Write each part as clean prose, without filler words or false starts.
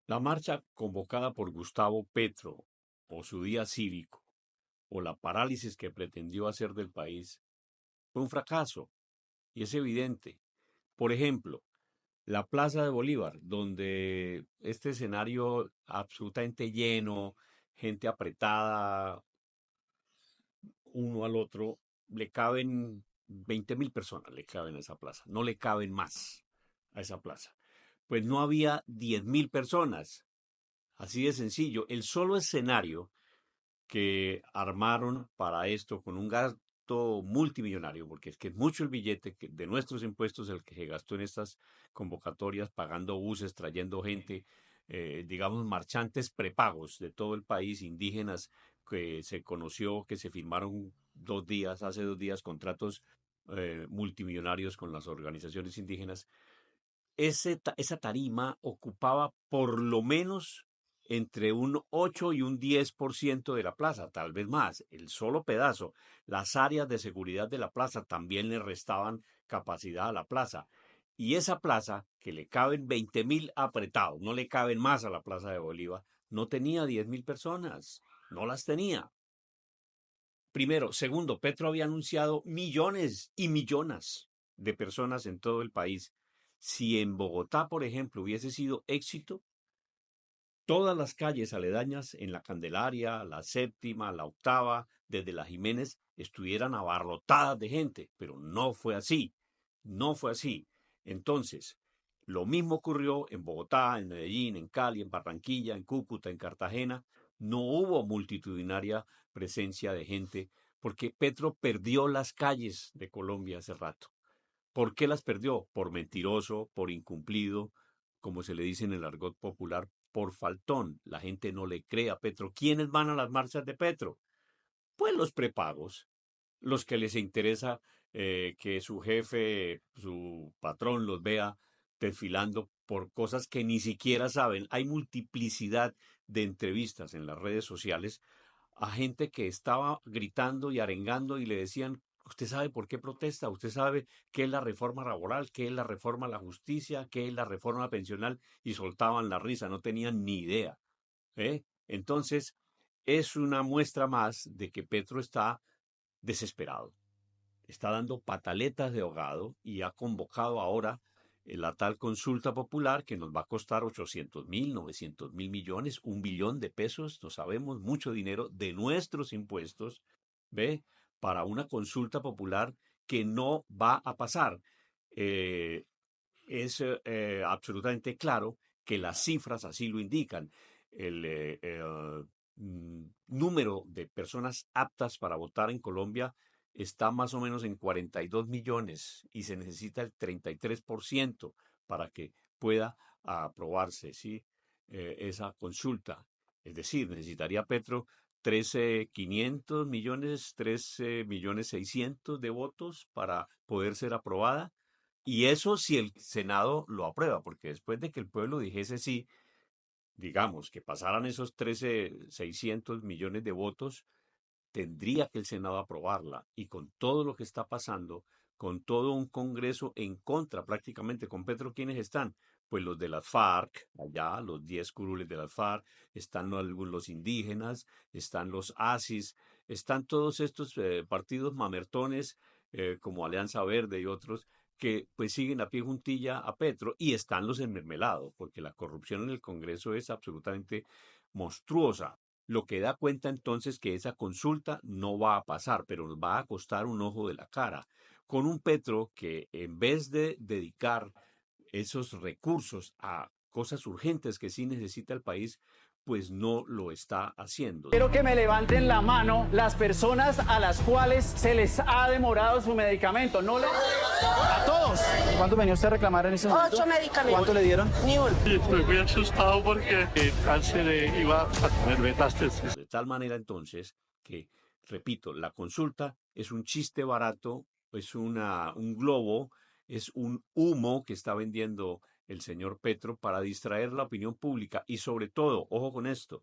La marcha convocada por Gustavo Petro, o su día cívico, o la parálisis que pretendió hacer del país, fue un fracaso, y es evidente. Por ejemplo, la Plaza de Bolívar, donde este escenario absolutamente lleno, gente apretada uno al otro, le caben 20.000 personas, le caben a esa plaza, no le caben más a esa plaza. Pues no había 10.000 personas, así de sencillo. El solo escenario que armaron para esto con un gasto multimillonario, porque es que es mucho el billete de nuestros impuestos el que se gastó en estas convocatorias, pagando buses, trayendo gente, digamos, marchantes prepagos de todo el país, indígenas, que se conoció que se firmaron hace 2 días, contratos multimillonarios con las organizaciones indígenas. Esa tarima ocupaba por lo menos entre un 8 y un 10% de la plaza, tal vez más, el solo pedazo. Las áreas de seguridad de la plaza también le restaban capacidad a la plaza. Y esa plaza, que le caben 20.000 apretados, no le caben más a la Plaza de Bolívar, no tenía 10.000 personas, no las tenía. Primero. Segundo, Petro había anunciado millones y millones de personas en todo el país. Si en Bogotá, por ejemplo, hubiese sido éxito, todas las calles aledañas en la Candelaria, la Séptima, la Octava, desde la Jiménez, estuvieran abarrotadas de gente, pero no fue así, no fue así. Entonces, lo mismo ocurrió en Bogotá, en Medellín, en Cali, en Barranquilla, en Cúcuta, en Cartagena. No hubo multitudinaria presencia de gente porque Petro perdió las calles de Colombia hace rato. ¿Por qué las perdió? Por mentiroso, por incumplido, como se le dice en el argot popular, por faltón. La gente no le cree a Petro. ¿Quiénes van a las marchas de Petro? Pues los prepagos, los que les interesa que su jefe, su patrón los vea desfilando por cosas que ni siquiera saben. Hay multiplicidad de entrevistas en las redes sociales a gente que estaba gritando y arengando y le decían: ¿usted sabe por qué protesta? ¿Usted sabe qué es la reforma laboral? ¿Qué es la reforma a la justicia? ¿Qué es la reforma pensional? Y soltaban la risa, no tenían ni idea. Entonces, es una muestra más de que Petro está desesperado, está dando pataletas de ahogado y ha convocado ahora la tal consulta popular que nos va a costar 800.000, 900.000 millones, 1 billón de pesos, no sabemos, mucho dinero de nuestros impuestos, ¿ve? Para una consulta popular que no va a pasar. Eh, es absolutamente claro que las cifras así lo indican. El número de personas aptas para votar en Colombia está más o menos en 42 millones y se necesita el 33% para que pueda aprobarse, ¿sí? Esa consulta. Es decir, necesitaría Petro 13.500 millones, 13.600.000 de votos para poder ser aprobada, y eso si el Senado lo aprueba, porque después de que el pueblo dijese sí, digamos, que pasaran esos 13.600.000.000 de votos, tendría que el Senado aprobarla. Y con todo lo que está pasando, con todo un Congreso en contra prácticamente con Petro, ¿quiénes están? Pues los de las FARC, allá, los 10 curules de las FARC, están los indígenas, están los ASIS, están todos estos partidos mamertones como Alianza Verde y otros que pues siguen a pie juntilla a Petro, y están los enmermelados, porque la corrupción en el Congreso es absolutamente monstruosa. Lo que da cuenta entonces que esa consulta no va a pasar, pero nos va a costar un ojo de la cara, con un Petro que en vez de dedicar esos recursos a cosas urgentes que sí necesita el país, pues no lo está haciendo. Quiero que me levanten la mano las personas a las cuales se les ha demorado su medicamento. No le... A todos. ¿Cuánto venía usted a reclamar en ese momento? 8 medicamentos. ¿Cuánto le dieron? Ni uno. Estoy muy asustado porque el cáncer iba a tener metástasis. De tal manera entonces que, repito, la consulta es un chiste barato, es un globo, es un humo que está vendiendo el señor Petro para distraer la opinión pública y sobre todo, ojo con esto,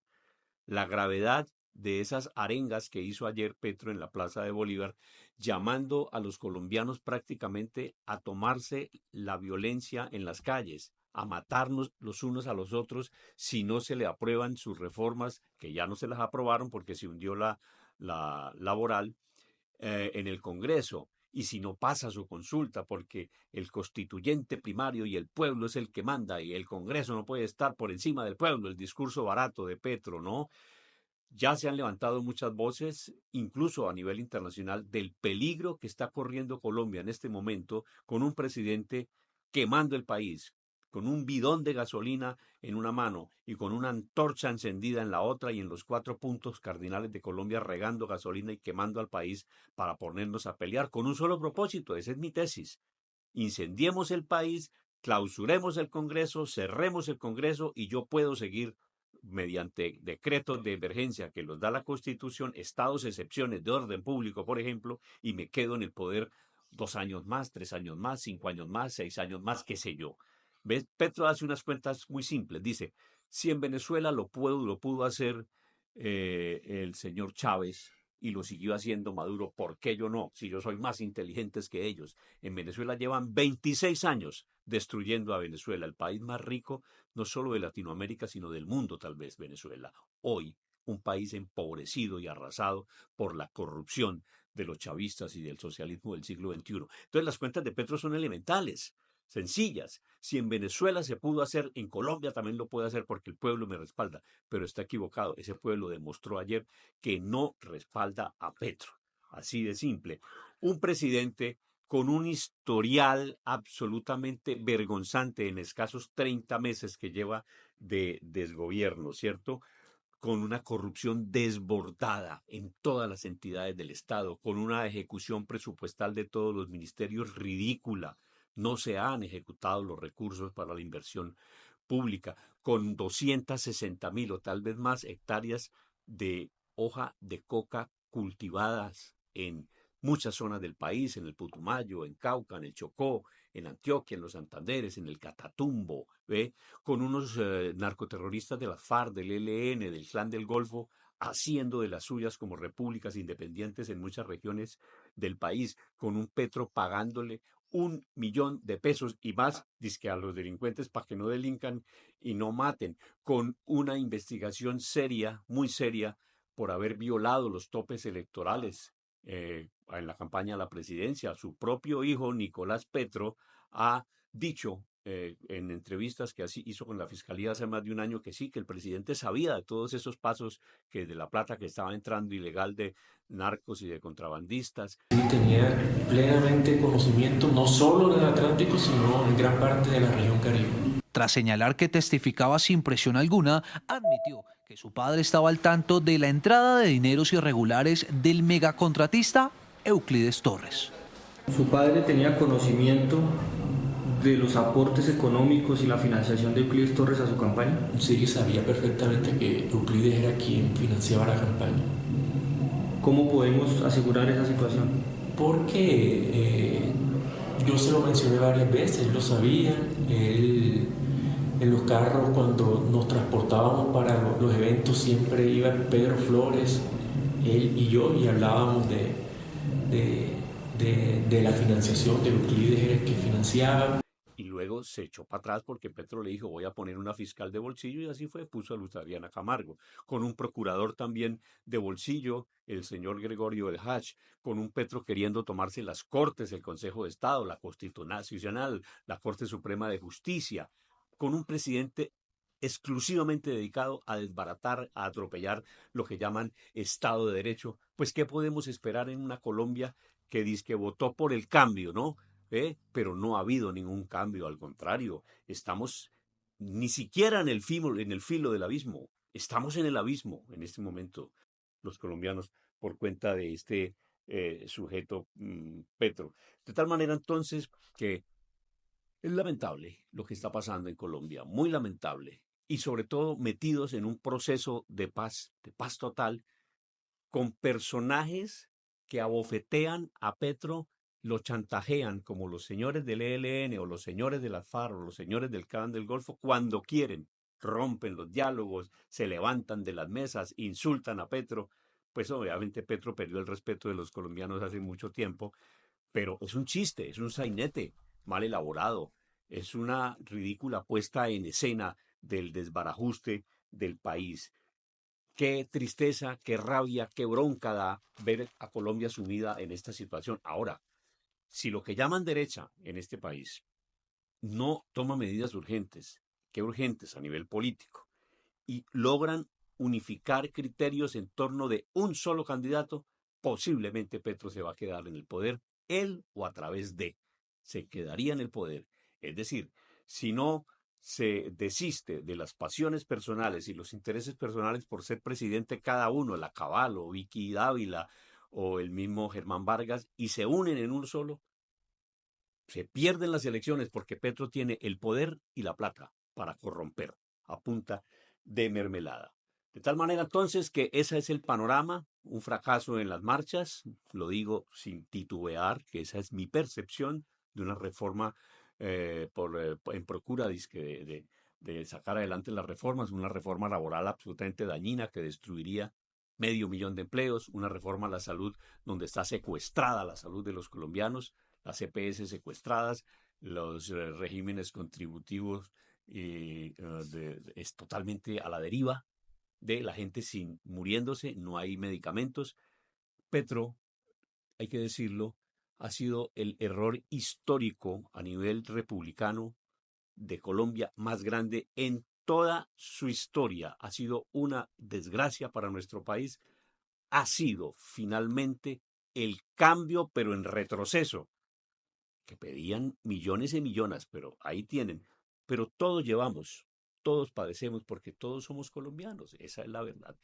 la gravedad de esas arengas que hizo ayer Petro en la Plaza de Bolívar, llamando a los colombianos prácticamente a tomarse la violencia en las calles, a matarnos los unos a los otros si no se le aprueban sus reformas, que ya no se las aprobaron porque se hundió la laboral en el Congreso, y si no pasa su consulta, porque el constituyente primario y el pueblo es el que manda, y el Congreso no puede estar por encima del pueblo, el discurso barato de Petro, ¿no? Ya se han levantado muchas voces, incluso a nivel internacional, del peligro que está corriendo Colombia en este momento con un presidente quemando el país, con un bidón de gasolina en una mano y con una antorcha encendida en la otra, y en los 4 puntos cardinales de Colombia regando gasolina y quemando al país para ponernos a pelear con un solo propósito. Esa es mi tesis: incendiemos el país, clausuremos el Congreso, cerremos el Congreso, y yo puedo seguir mediante decretos de emergencia que los da la Constitución, estados, excepciones de orden público, por ejemplo, y me quedo en el poder 2 años más, 3 años más, 5 años más, 6 años más, qué sé yo. ¿Ves? Petro hace unas cuentas muy simples. Dice, si en Venezuela lo pudo hacer el señor Chávez y lo siguió haciendo Maduro, ¿por qué yo no? Si yo soy más inteligente que ellos. En Venezuela llevan 26 años destruyendo a Venezuela, el país más rico no solo de Latinoamérica, sino del mundo, tal vez Venezuela. Hoy, un país empobrecido y arrasado por la corrupción de los chavistas y del socialismo del siglo XXI. Entonces, las cuentas de Petro son elementales, sencillas. Si en Venezuela se pudo hacer, en Colombia también lo puede hacer porque el pueblo me respalda. Pero está equivocado. Ese pueblo demostró ayer que no respalda a Petro. Así de simple. Un presidente con un historial absolutamente vergonzante en escasos 30 meses que lleva de desgobierno, ¿cierto? Con una corrupción desbordada en todas las entidades del Estado, con una ejecución presupuestal de todos los ministerios ridícula. No se han ejecutado los recursos para la inversión pública, con 260.000 o tal vez más hectáreas de hoja de coca cultivadas en muchas zonas del país, en el Putumayo, en Cauca, en el Chocó, en Antioquia, en los Santanderes, en el Catatumbo, ¿ve? Con unos narcoterroristas de las FARC, del ELN, del Clan del Golfo, haciendo de las suyas como repúblicas independientes en muchas regiones del país, con un Petro pagándole 1 millón de pesos y más, dizque a los delincuentes para que no delincan y no maten, con una investigación seria, muy seria, por haber violado los topes electorales en la campaña a la presidencia. Su propio hijo, Nicolás Petro, ha dicho en entrevistas que así hizo con la fiscalía hace más de un año que sí, que el presidente sabía de todos esos pasos, que de la plata que estaba entrando ilegal de narcos y de contrabandistas. Y tenía plenamente conocimiento no solo del Atlántico, sino en gran parte de la región Caribe. Tras señalar que testificaba sin presión alguna, admitió que su padre estaba al tanto de la entrada de dineros irregulares del megacontratista Euclides Torres. Su padre tenía conocimiento de los aportes económicos y la financiación de Euclides Torres a su campaña. Sí, sabía perfectamente que Euclides era quien financiaba la campaña. ¿Cómo podemos asegurar esa situación? Porque yo se lo mencioné varias veces, él lo sabía, él en los carros cuando nos transportábamos para los eventos siempre iba Pedro Flores, él y yo, y hablábamos de la financiación, de Euclides era el que financiaba. Y luego se echó para atrás porque Petro le dijo, voy a poner una fiscal de bolsillo, y así fue, puso a Luz Adriana Camargo, con un procurador también de bolsillo, el señor Gregorio El Hach, con un Petro queriendo tomarse las Cortes, el Consejo de Estado, la Constitucional, la Corte Suprema de Justicia, con un presidente exclusivamente dedicado a desbaratar, a atropellar lo que llaman Estado de Derecho. Pues, ¿qué podemos esperar en una Colombia que dice que votó por el cambio, ¿no? Pero no ha habido ningún cambio, al contrario, estamos ni siquiera en el filo del abismo, estamos en el abismo en este momento, los colombianos, por cuenta de este sujeto Petro. De tal manera entonces que es lamentable lo que está pasando en Colombia, muy lamentable, y sobre todo metidos en un proceso de paz total, con personajes que abofetean a Petro, lo chantajean como los señores del ELN o los señores de las FARC o los señores del Clan del Golfo cuando quieren, rompen los diálogos, se levantan de las mesas, insultan a Petro. Pues obviamente Petro perdió el respeto de los colombianos hace mucho tiempo, pero es un chiste, es un sainete mal elaborado. Es una ridícula puesta en escena del desbarajuste del país. Qué tristeza, qué rabia, qué bronca da ver a Colombia sumida en esta situación. Ahora, si lo que llaman derecha en este país no toma medidas urgentes, qué urgentes a nivel político, y logran unificar criterios en torno de un solo candidato, posiblemente Petro se va a quedar en el poder, él o a través de, se quedaría en el poder. Es decir, si no se desiste de las pasiones personales y los intereses personales por ser presidente cada uno, la Cabal o Vicky Dávila o el mismo Germán Vargas, y se unen en un solo, se pierden las elecciones porque Petro tiene el poder y la plata para corromper a punta de mermelada. De tal manera entonces que ese es el panorama, un fracaso en las marchas, lo digo sin titubear, que esa es mi percepción de una reforma en procura de sacar adelante las reformas, una reforma laboral absolutamente dañina que destruiría 500.000 de empleos, una reforma a la salud donde está secuestrada la salud de los colombianos, las EPS secuestradas, los regímenes contributivos es totalmente a la deriva de la gente sin muriéndose, no hay medicamentos. Petro, hay que decirlo, ha sido el error histórico a nivel republicano de Colombia más grande en toda su historia. Ha sido una desgracia para nuestro país. Ha sido finalmente el cambio, pero en retroceso, que pedían millones y millones, pero ahí tienen. Pero todos llevamos, todos padecemos porque todos somos colombianos, esa es la verdad.